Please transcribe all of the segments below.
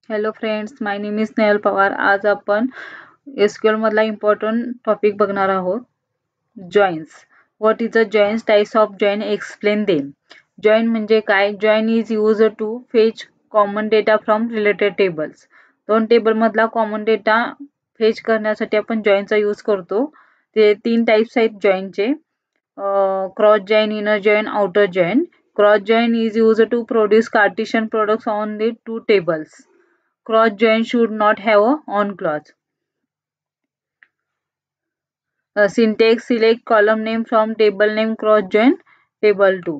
Hello friends, my name is Snehal Pawar. आज आपण SQL मधला इम्पॉर्टंट टॉपिक बघणार आहोत. Joins. What is a joins? Types of join, explain them. Join म्हणजे काय? Join is use to fetch common data from related tables. दोन table मधला common data fetch करण्यासाठी आपण जॉईनचा यूज करतो. ते तीन टाइप्स आहेत जॉईनचे. Cross join, inner join, outer join. Cross join is used to produce Cartesian products on the two tables. Cross join should not have a on clause. Syntax: select column name from table name, cross join table 2.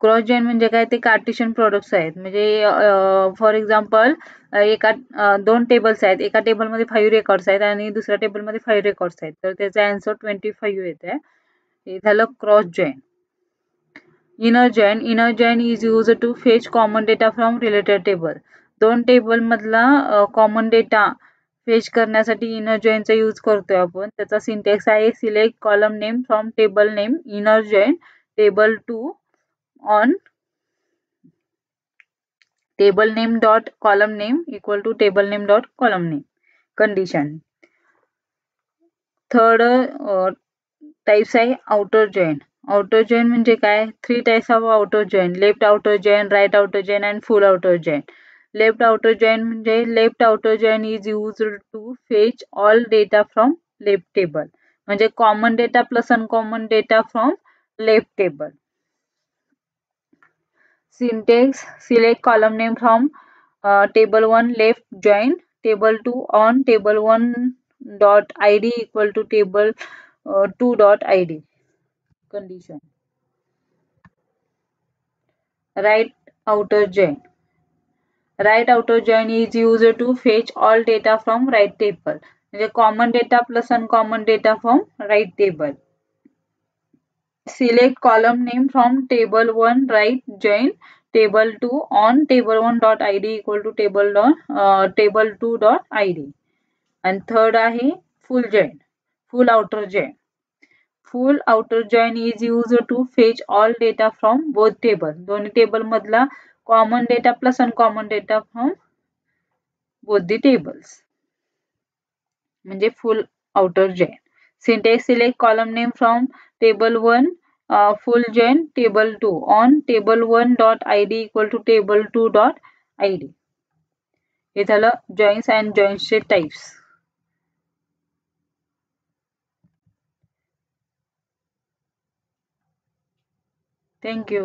Cross join म्हणजे काय? ते Cartesian products आहेत. म्हणजे for example दोन tables आहेत. एका टेबलमध्ये 5 records आहेत आणि दुसऱ्या टेबलमध्ये 5 रेकॉर्ड्स आहेत. तर त्याचा आन्सर 25 येते. हे झालं cross join. Inner join is use to fetch common data from related table. दोन टेबल मधला कॉमन डेटा फेच करण्यासाठी इनर जॉइनचा यूज करतोय आपण. त्याचा सिंटॅक्स आहे: select column name from table name, inner join table 2 on table name dot column name equal to table name dot column name. Condition. Third types आहे outer join. Outer join म्हणजे काय? 3 types of outer join: left outer join, right outer join and full outer join. Left outer join म्हणजे left outer join is used to fetch all data from left table. म्हणजे common data plus uncommon data from left table. Syntax: select column name from table 1 left join table 2 on table 1 dot id equal to table 2 dot id. Condition. Right outer join. Right outer join is used to fetch all data from right table. म्हणजे common data plus uncommon data from right table. Select column name from table 1 right join table 2 on table 1 dot id equal to table 2 dot id. And third आहे full join, full outer join. Full outer join is used to fetch all data from both table. दोन्ही table मधला common data plus uncommon data from both the tables. म्हणजे full outer join. Syntax: select column name from table 1 full join table 2 on table 1 dot id equal to table 2 dot id. हे झालं joins and joins चे types. Thank you.